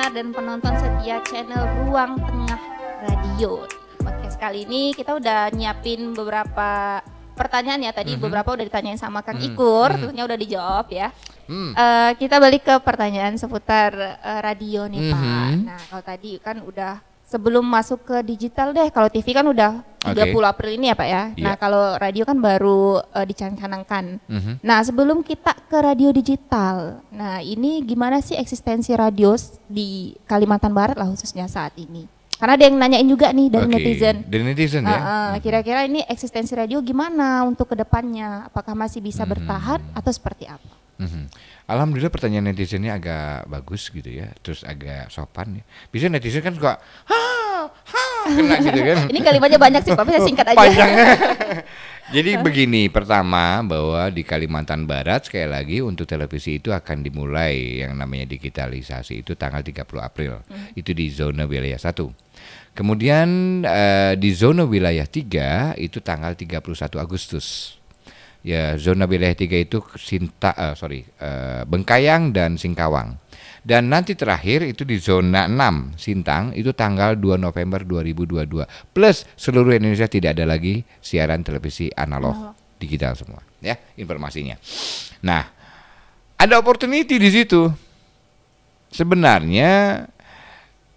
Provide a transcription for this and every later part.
pendengar dan penonton setia channel Ruang Tengah Radio. Podcast kali ini kita udah nyiapin beberapa pertanyaan ya. Tadi beberapa udah ditanyain sama Kang Ikur, tentunya udah dijawab ya. Kita balik ke pertanyaan seputar radio nih Pak. Nah kalau tadi kan udah sebelum masuk ke digital deh, kalau TV kan udah 30 April ini ya Pak ya. Nah kalau radio kan baru dicanangkan. Nah sebelum kita ke radio digital, nah ini gimana sih eksistensi radio di Kalimantan Barat lah khususnya saat ini? Karena ada yang nanyain juga nih dari netizen. Dari netizen ya. Kira-kira ini eksistensi radio gimana untuk kedepannya? Apakah masih bisa bertahan atau seperti apa? Alhamdulillah pertanyaan netizennya agak bagus gitu ya, terus agak sopan ya. Bisa netizen kan suka kena gitu kan. Ini kalimatnya banyak sih Pak, saya singkat aja. Jadi begini, pertama bahwa di Kalimantan Barat sekali lagi untuk televisi itu akan dimulai yang namanya digitalisasi itu tanggal 30 April. Itu di zona wilayah 1. Kemudian di zona wilayah 3 itu tanggal 31 Agustus. Ya, zona wilayah 3 itu Bengkayang dan Singkawang. Dan nanti terakhir itu di zona 6 Sintang itu tanggal 2 November 2022. Plus seluruh Indonesia tidak ada lagi siaran televisi analog, digital semua. Ya, informasinya. Nah, ada opportunity di situ. Sebenarnya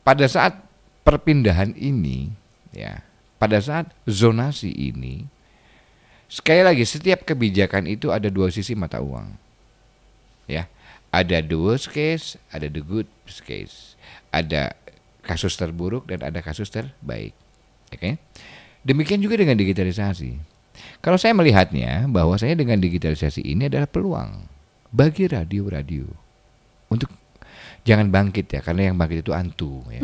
pada saat perpindahan ini, ya, pada saat zonasi ini, sekali lagi setiap kebijakan itu ada dua sisi mata uang. Ya. Ada the worst case, ada the good case. Ada kasus terburuk dan ada kasus terbaik. Oke. Demikian juga dengan digitalisasi. Kalau saya melihatnya bahwa saya dengan digitalisasi ini adalah peluang bagi radio-radio untuk jangan bangkit ya, karena yang bangkit itu antu ya.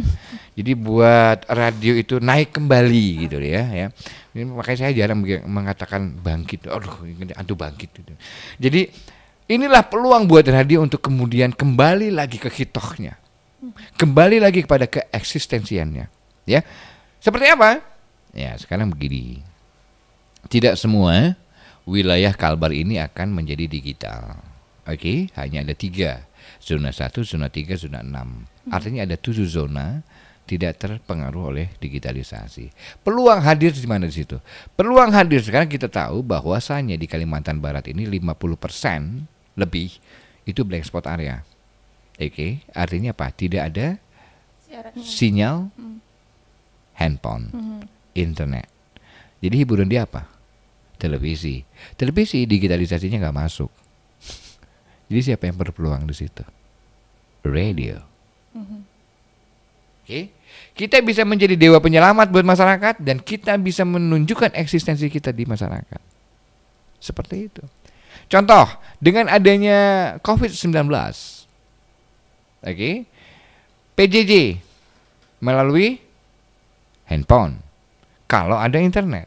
Jadi buat radio itu naik kembali gitu ya. Ini makanya saya jarang mengatakan bangkit. Aduh, ini antu bangkit gitu. Jadi inilah peluang buat radio untuk kemudian kembali lagi ke hitohnya. Kembali lagi kepada keeksistensiannya. Ya. Seperti apa? Ya, sekarang begini. Tidak semua wilayah Kalbar ini akan menjadi digital. Oke, hanya ada 3. Zona 1, zona 3, zona 6. Artinya ada 7 zona tidak terpengaruh oleh digitalisasi. Peluang hadir di mana di situ? Peluang hadir sekarang kita tahu bahwasanya di Kalimantan Barat ini 50% lebih itu black spot area. Oke, artinya apa? Tidak ada sinyal handphone, internet. Jadi hiburan dia apa? Televisi. Televisi digitalisasinya nggak masuk. Jadi siapa yang berpeluang di situ? Radio. Oke, kita bisa menjadi dewa penyelamat buat masyarakat dan kita bisa menunjukkan eksistensi kita di masyarakat. Seperti itu. Contoh, dengan adanya COVID-19, PJJ melalui handphone. Kalau ada internet,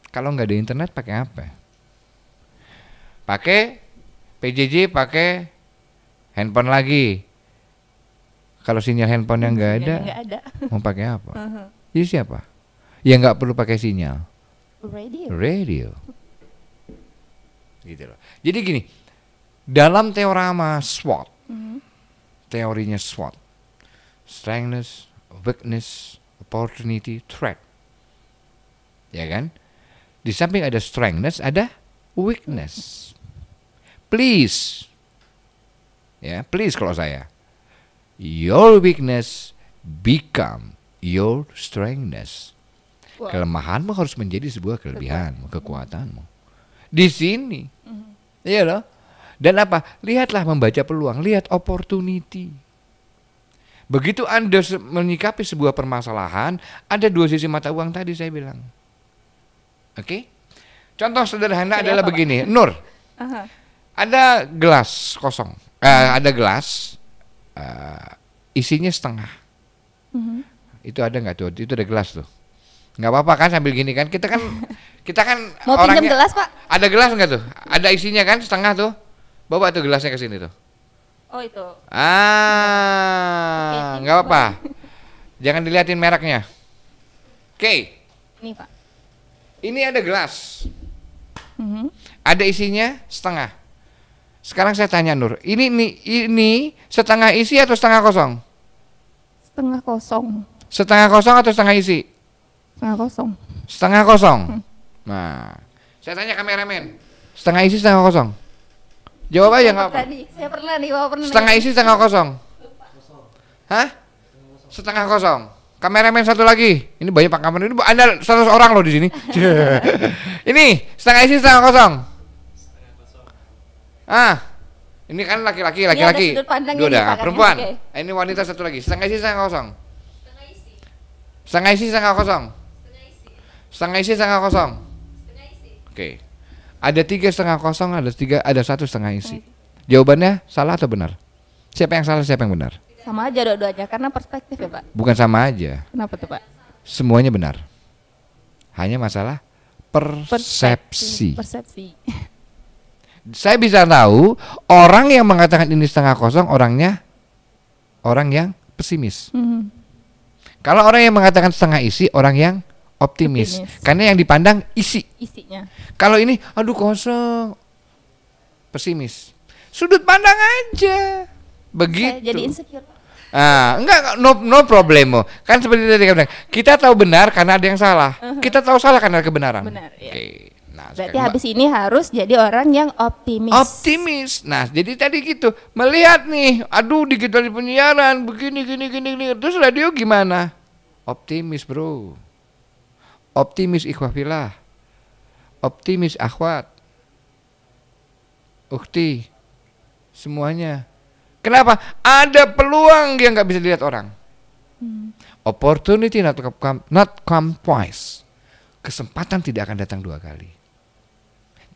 kalau nggak ada internet pakai apa? Pakai PJJ, pakai handphone lagi. Kalau sinyal handphone yang nggak ada, mau pakai apa? Jadi siapa? Ya nggak perlu pakai sinyal. Radio. Gitu loh. Jadi gini, dalam teorema SWOT, teorinya SWOT, strength, weakness, opportunity, threat, ya kan? Di samping ada strength, ada weakness. Please, ya please kalau saya, your weakness become your strength. Kelemahanmu harus menjadi sebuah kelebihanmu, kekuatanmu. Di sini, iya loh. Dan apa? Lihatlah membaca peluang, lihat opportunity. Begitu Anda menyikapi sebuah permasalahan, ada dua sisi mata uang tadi saya bilang. Oke? Contoh sederhana adalah begini, Nur. Ada gelas kosong, ada gelas isinya setengah. Itu ada nggak tuh? Itu ada gelas tuh. Nggak apa-apa kan sambil gini kan, kita kan mau orangnya pinjam gelas Pak? Ada gelas nggak tuh? Ada isinya kan setengah tuh. Bawa tuh gelasnya ke sini tuh. Oh itu. Nggak apa-apa. Jangan dilihatin mereknya. Oke. Ini Pak. Ini ada gelas. Ada isinya setengah. Sekarang saya tanya Nur, ini setengah isi atau setengah kosong? Setengah kosong. Setengah kosong atau setengah isi? Setengah kosong. Setengah kosong. Nah, saya tanya kameramen, setengah isi setengah kosong. Jawab aja nggak apa. Saya pernah nih, pernah. Setengah isi setengah kosong. Hah? Setengah kosong. Kameramen satu lagi. Ini banyak Pak kameramen. Ini Anda 100 orang loh di sini. Ini setengah isi setengah kosong. Ini kan laki-laki. Dua dah. Perempuan. Ini wanita satu lagi. Setengah isi setengah kosong. Setengah isi setengah kosong. Setengah isi setengah kosong. Oke. Ada 3 setengah kosong, ada 1 setengah isi. Jawabannya salah atau benar? Siapa yang salah, siapa yang benar? Sama aja dua-duanya karena perspektif ya Pak. Bukan sama aja. Kenapa tuh Pak? Semuanya benar. Hanya masalah persepsi. Persepsi. Saya bisa tahu orang yang mengatakan ini setengah kosong orang yang pesimis. Kalau orang yang mengatakan setengah isi orang yang optimis. Karena yang dipandang isinya. Kalau ini aduh kosong, pesimis. Sudut pandang aja. Begitu. Saya jadi insecure. Enggak, no problemo. Kan seperti tadi bilang, kita tahu benar karena ada yang salah. Kita tahu salah karena ada kebenaran. Benar, ya. Oke. Nah, berarti habis ini harus jadi orang yang optimis. Nah, jadi tadi gitu, melihat nih, aduh dikit dari penyiaran, begini gini. Terus radio gimana? Optimis, Bro. Optimis ikhwafillah. Optimis akhwat. Ukti. Semuanya. Kenapa? Ada peluang yang nggak bisa dilihat orang. Opportunity not come twice. Kesempatan tidak akan datang 2 kali.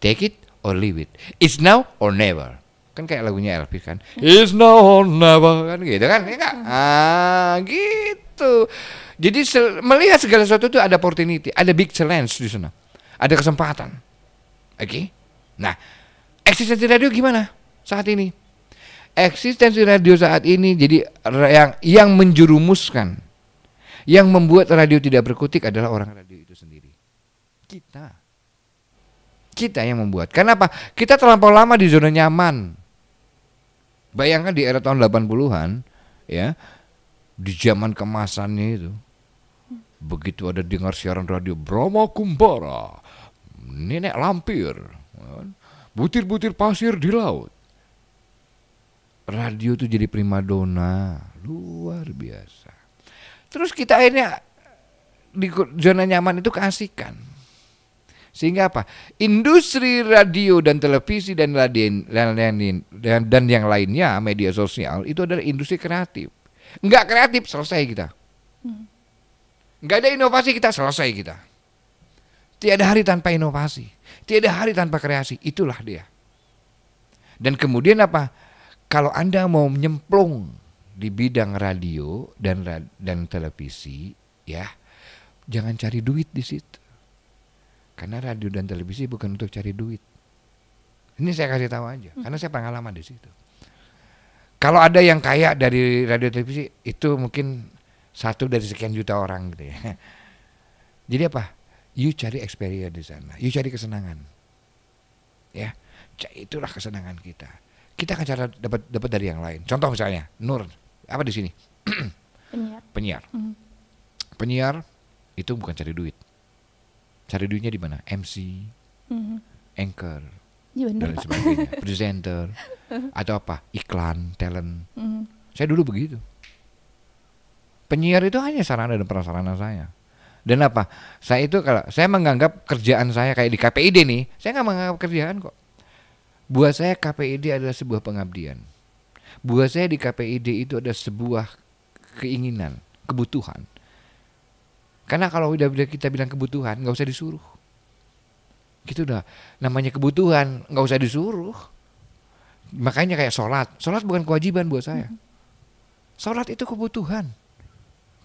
Take it or leave it. It's now or never. Kan kayak lagunya Elvis kan. It's now or never kan gitu kan? Ya enggak? Gitu. Jadi melihat segala sesuatu itu ada opportunity, ada big challenge di sana. Ada kesempatan. Oke? Nah, eksistensi radio gimana saat ini? Eksistensi radio saat ini jadi yang menjerumuskan, yang membuat radio tidak berkutik adalah orang radio itu sendiri. Kita yang membuat. Kenapa? Kita terlampau lama di zona nyaman. Bayangkan di era tahun 80-an ya, di zaman kemasannya itu, begitu ada dengar siaran radio Brahma Kumbara, nenek lampir, butir-butir pasir di laut. Radio itu jadi primadona luar biasa. Terus kita akhirnya di zona nyaman itu keasikan. Sehingga apa? Industri radio dan televisi dan yang lainnya, media sosial itu adalah industri kreatif. Enggak kreatif selesai kita. Enggak ada inovasi kita selesai kita. Tiada hari tanpa inovasi, tiada hari tanpa kreasi. Itulah dia. Dan kemudian apa? Kalau Anda mau nyemplung di bidang radio dan televisi, ya, jangan cari duit di situ. Karena radio dan televisi bukan untuk cari duit. Ini saya kasih tahu aja, karena saya pengalaman di situ. Kalau ada yang kaya dari radio televisi, itu mungkin 1 dari sekian juta orang gitu ya. Jadi apa? You cari experience di sana, you cari kesenangan. Ya, itulah kesenangan kita. Kita akan cara dapat dari yang lain. Contoh misalnya, Nur, apa di sini? Penyiar. Penyiar itu bukan cari duit. Cari duitnya di mana? MC, anchor, dan sebagainya, presenter, atau apa? Iklan, talent. Saya dulu begitu. Penyiar itu hanya sarana dan prasarana saya. Dan apa? Saya itu kalau saya menganggap kerjaan saya kayak di KPID nih, saya nggak menganggap kerjaan kok. Buat saya KPID adalah sebuah pengabdian. Buat saya di KPID itu ada sebuah keinginan, kebutuhan. Karena kalau udah kita bilang kebutuhan, nggak usah disuruh. Gitu dah, namanya kebutuhan, nggak usah disuruh. Makanya kayak sholat bukan kewajiban buat saya. Sholat itu kebutuhan.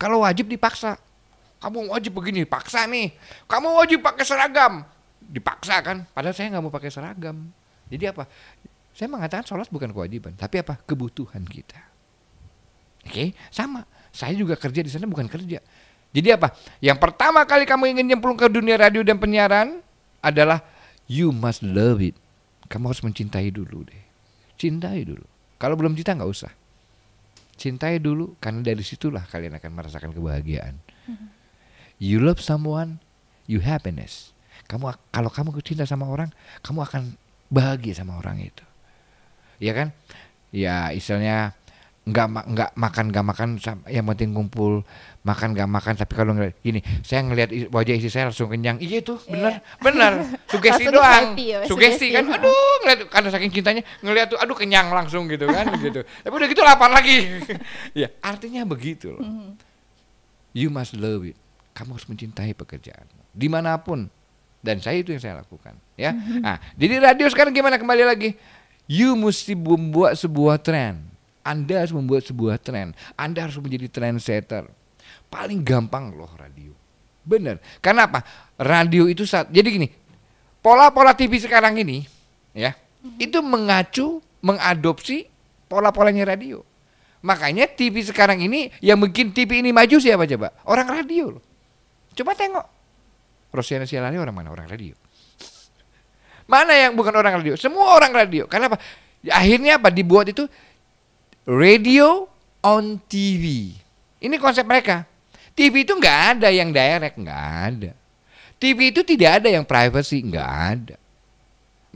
Kalau wajib dipaksa. Kamu wajib begini, paksa nih. Kamu wajib pakai seragam, dipaksa kan? Padahal saya nggak mau pakai seragam. Jadi apa? Saya mengatakan sholat bukan kewajiban, tapi apa? Kebutuhan kita. Oke, sama. Saya juga kerja di sana bukan kerja. Jadi apa? Yang pertama kali kamu ingin nyemplung ke dunia radio dan penyiaran adalah you must love it. Kamu harus mencintai dulu deh. Cintai dulu. Kalau belum cinta nggak usah. Cintai dulu, karena dari situlah kalian akan merasakan kebahagiaan. You love someone, you happiness. Kalau kamu cinta sama orang, kamu akan bahagia sama orang itu. Ya kan? Ya istilahnya nggak makan, yang penting kumpul, makan nggak makan, tapi kalau ngeliat gini, saya ngelihat wajah istri saya langsung kenyang. Iya tuh, benar, sugesti doang, sugesti kan, aduh ngeliat, karena saking cintanya ngelihat tuh, aduh kenyang langsung gitu kan, gitu. Tapi udah gitu lapar lagi. Ya artinya begitu loh. You must love it. Kamu harus mencintai pekerjaanmu, dimanapun. Dan itu yang saya lakukan. Ya, nah, jadi radio sekarang gimana, kembali lagi, you mesti membuat sebuah tren. Anda harus membuat sebuah tren. Anda harus menjadi trendsetter. Paling gampang loh radio. Bener. Karena apa? Radio itu jadi gini. Pola-pola TV sekarang ini, ya, itu mengadopsi pola-polanya radio. Makanya TV sekarang ini, yang bikin TV ini maju siapa coba? Orang radio loh. Coba tengok. Rosiana Sialari orang mana? Orang radio. Mana yang bukan orang radio? Semua orang radio. Karena apa? Akhirnya apa? Dibuat itu radio on TV. Ini konsep mereka. TV itu nggak ada yang direct, nggak ada. TV itu tidak ada yang privacy, nggak ada.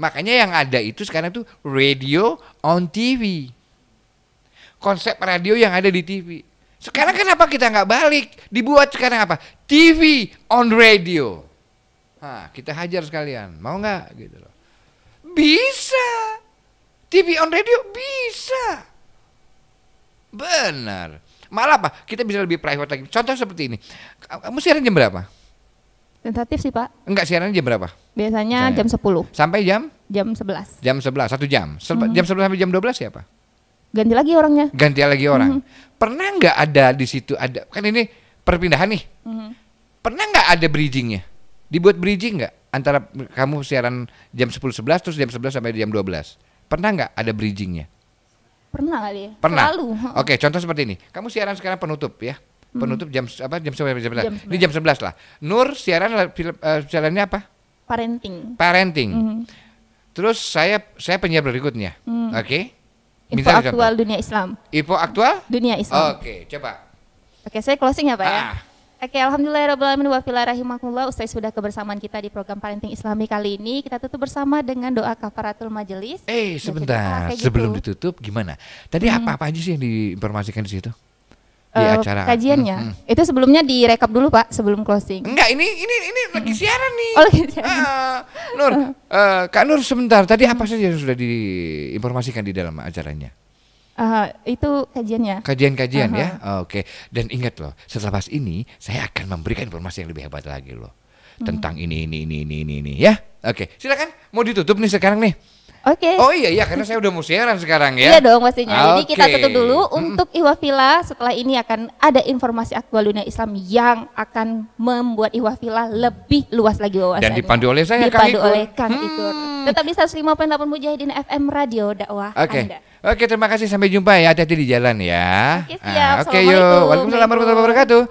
Makanya yang ada itu sekarang tuh radio on TV. Konsep radio yang ada di TV. Sekarang kenapa kita nggak balik? Dibuat sekarang apa? TV on radio. Nah, kita hajar sekalian. Mau nggak? Gitu loh. Bisa. TV on radio bisa. Benar. Malah apa? Kita bisa lebih private lagi. Contoh seperti ini. Kamu siaran jam berapa? Tentatif sih Pak. Enggak, siaran jam berapa? Biasanya jam 10. Sampai jam? Jam 11. Jam 11, 1 jam. Jam 11 sampai jam 12 siapa? Ganti lagi orangnya. Ganti lagi orang. Pernah nggak ada di situ ada, kan ini perpindahan nih. Pernah nggak ada bridgingnya? Dibuat bridging nggak antara kamu siaran jam 10-11 terus jam 11 sampai jam 12? Pernah nggak ada bridgingnya? Pernah kali ya? Pernah. Selalu. Oke, contoh seperti ini. Kamu siaran sekarang penutup ya. Penutup jam apa? Jam 11. Jam Ini jam 11 lah. Nur siaran siarannya apa? Parenting. Terus saya penyiar berikutnya. Oke. Info aktual dunia Islam. Info aktual dunia Islam. Oke, coba. Oke, saya closing ya Pak ya. Oke, alhamdulillahirabbil wa filah rahimakumullah. Ustaz sudah kebersamaan kita di program Parenting Islami kali ini. Kita tutup bersama dengan doa kafaratul majelis. Sebentar, sebelum ditutup gimana? Tadi apa aja sih yang diinformasikan di situ? Di acara kajiannya. Itu sebelumnya direkap dulu Pak sebelum closing. Enggak, ini lagi siaran nih. Oh, lagi siaran. Nur, Kak Nur sebentar. Tadi apa saja yang sudah diinformasikan di dalam acaranya? Itu kajiannya. Kajian-kajian ya. Oke. Dan ingat loh, setelah bahas ini saya akan memberikan informasi yang lebih hebat lagi loh. Tentang ini ya. Oke, silakan. Mau ditutup nih sekarang nih. Oke. Oh iya karena saya udah mau siaran sekarang ya. Iya dong pastinya. Jadi kita tutup dulu untuk Ihwafila. Setelah ini akan ada informasi aktual dunia Islam yang akan membuat Ihwafila lebih luas lagi wawasannya. Dan dipandu oleh saya Dipandu oleh Kang Ikur. Tetap di 105.8 Mujahidin FM Radio dakwah Anda. Oke, terima kasih, sampai jumpa ya, hati-hati di jalan ya. Oke, siap. Oke, yuk. Waalaikumsalam warahmatullahi wabarakatuh.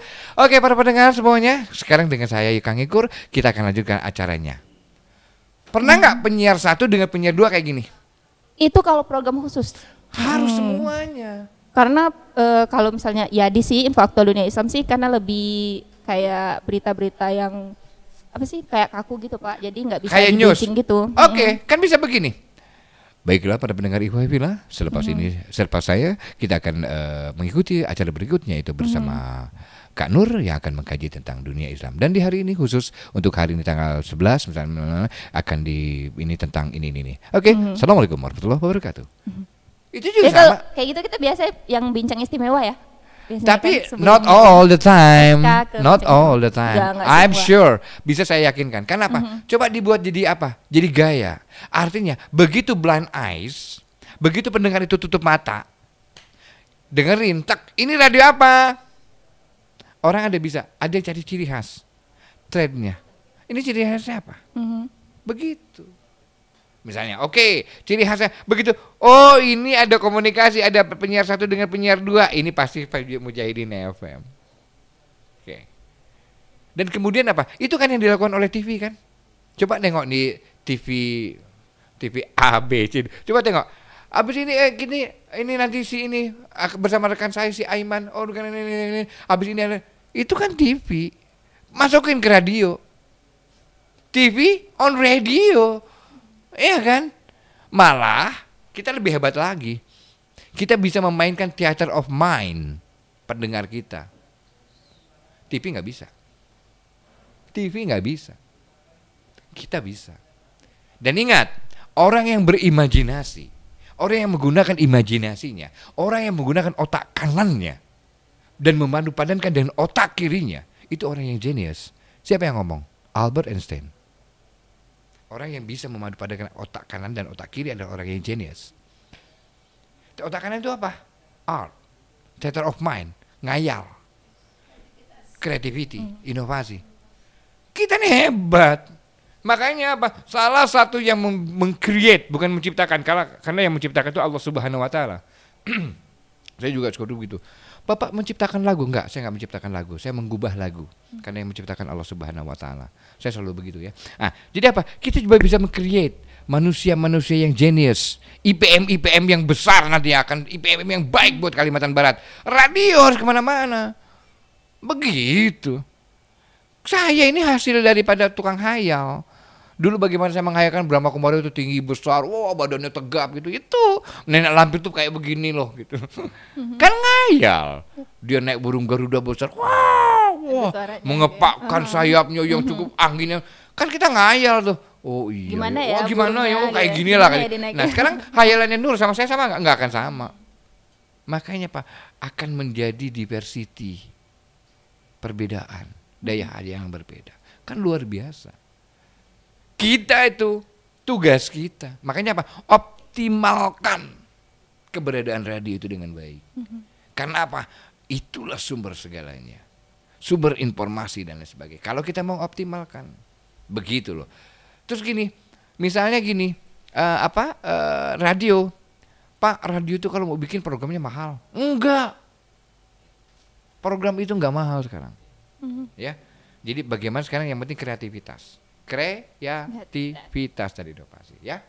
Oke, para pendengar semuanya, sekarang dengan saya Kang Ikur, kita akan lanjutkan acaranya. Pernah nggak penyiar satu dengan penyiar dua kayak gini? Itu kalau program khusus. Harus semuanya. Karena kalau misalnya ya di sih info aktual dunia Islam sih karena lebih kayak berita-berita yang apa sih kayak kaku gitu Pak. Jadi nggak bisa di-bridging gitu. Oke, kan bisa begini. Baiklah para pendengar Ihwafila, selepas saya kita akan mengikuti acara berikutnya itu bersama Kak Nur yang akan mengkaji tentang dunia Islam. Dan di hari ini khusus untuk hari ini tanggal 11 misalnya akan ini tentang ini. Oke, Assalamualaikum warahmatullahi wabarakatuh. Itu juga sama. Kayak gitu kita biasa yang bincang istimewa ya. Biasanya tapi kan not all the time. Gak I'm sure bisa saya yakinkan. Karena apa? Coba dibuat jadi apa? Jadi gaya. Artinya begitu blind eyes, begitu pendengar itu tutup mata, dengerin, tak ini radio apa? Orang ada yang cari ciri khas, trendnya. Ini ciri khasnya apa? Begitu. Misalnya, oke, ciri khasnya begitu. Oh, ini ada komunikasi, ada penyiar satu dengan penyiar dua. Ini pasti Mujahidin FM. Oke. Dan kemudian apa? Itu kan yang dilakukan oleh TV kan. Coba tengok di TV A, B, C. Coba tengok. Abis ini gini, ini nanti si ini bersama rekan saya si Aiman, oh bukan ini. Abis ini ada, itu kan TV, masukin ke radio, TV on radio, iya kan? Malah kita lebih hebat lagi, kita bisa memainkan theater of mind pendengar kita. TV nggak bisa, kita bisa. Dan ingat, orang yang berimajinasi, orang yang menggunakan imajinasinya, orang yang menggunakan otak kanannya dan memadu padankan dengan otak kirinya, itu orang yang genius. Siapa yang ngomong? Albert Einstein. Orang yang bisa memadu padankan otak kanan dan otak kiri adalah orang yang genius. Otak kanan itu apa? Art, theater of mind, ngayal, creativity, inovasi. Kita nih hebat. Makanya apa? Salah satu yang meng-create, bukan menciptakan, karena yang menciptakan itu Allah Subhanahu wa taala. Saya juga suka begitu. Bapak menciptakan lagu? Enggak, saya enggak menciptakan lagu. Saya mengubah lagu. Karena yang menciptakan Allah Subhanahu wa taala. Saya selalu begitu ya. Nah, jadi apa? Kita juga bisa meng-create manusia-manusia yang genius. IPM yang besar nanti akan IPM yang baik buat Kalimantan Barat. Radio harus kemana-mana. Begitu. Saya ini hasil daripada tukang hayal. Dulu bagaimana saya menghayalkan Brahma Kumara itu tinggi besar, wah badannya tegap gitu. Itu nenek lampir tuh kayak begini loh gitu. Kan ngayal. Dia naik burung Garuda besar, wah mengepakkan sayapnya yang cukup anginnya. Kan kita ngayal tuh. Oh iya. Gimana ya? Gimana ya? Oh kayak gini lah. Nah sekarang hayalannya Nur sama saya sama nggak akan sama. Makanya Pak akan menjadi diversity, perbedaan, daya yang berbeda. Kan luar biasa. Kita itu tugas kita. Makanya apa? Optimalkan keberadaan radio itu dengan baik. Karena apa? Itulah sumber segalanya. Sumber informasi dan lain sebagainya. Kalau kita mau optimalkan, begitu loh. Terus gini, misalnya gini, radio. Pak, radio itu kalau mau bikin programnya mahal. Enggak. Program itu enggak mahal sekarang. Ya. Jadi bagaimana sekarang yang penting kreativitas. Kreativitas dari inovasi ya.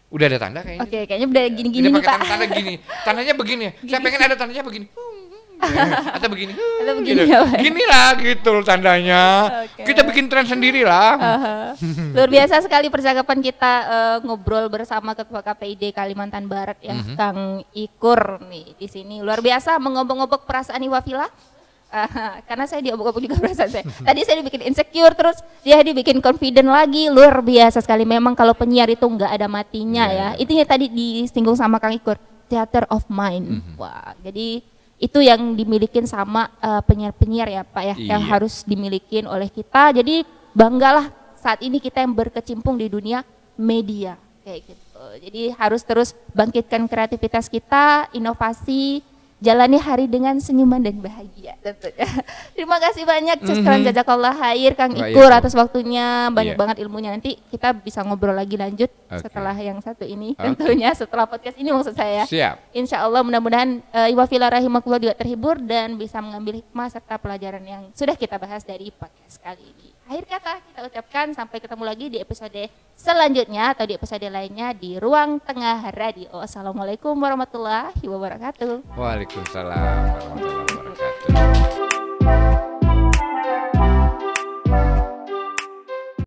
Udah ada tanda kayaknya. Oke, kayaknya udah gini-gini nih Pak. Tanda gini. Tandanya begini. Saya pengen ada tandanya begini. Atau begini. Atau begini gitu. ya, Pak. Gini lah gitu tandanya. Okay. Kita bikin tren sendiri lah. Luar biasa sekali percakapan kita ngobrol bersama Ketua KPID Kalimantan Barat ya, Kang Ikur nih di sini. Luar biasa mengobok-ngobok perasaan Iwafila. Karena saya diobok-obok juga perasaan saya. Tadi saya dibikin insecure, terus dia dibikin confident lagi. Luar biasa sekali. Memang kalau penyiar itu nggak ada matinya ya. Itu ya tadi disinggung sama Kang Ikur, theater of mind. Wah, jadi itu yang dimilikin sama penyiar-penyiar ya Pak ya, yang harus dimilikin oleh kita. Jadi banggalah saat ini kita yang berkecimpung di dunia media kayak gitu. Jadi harus terus bangkitkan kreativitas kita, inovasi, jalani hari dengan senyuman dan bahagia tentunya. Terima kasih banyak Syukran jazakallah khair Kang Ikur atas waktunya, banyak banget ilmunya. Nanti kita bisa ngobrol lagi lanjut setelah yang satu ini tentunya, setelah podcast ini maksud saya. Siap. Insya Allah mudah-mudahan Iwafila rahimakumullah juga terhibur dan bisa mengambil hikmah serta pelajaran yang sudah kita bahas dari podcast kali ini. Akhir kata kita ucapkan sampai ketemu lagi di episode selanjutnya atau di episode lainnya di Ruang Tengah Radio. Assalamualaikum warahmatullahi wabarakatuh. Waalaikumsalam warahmatullahi wabarakatuh.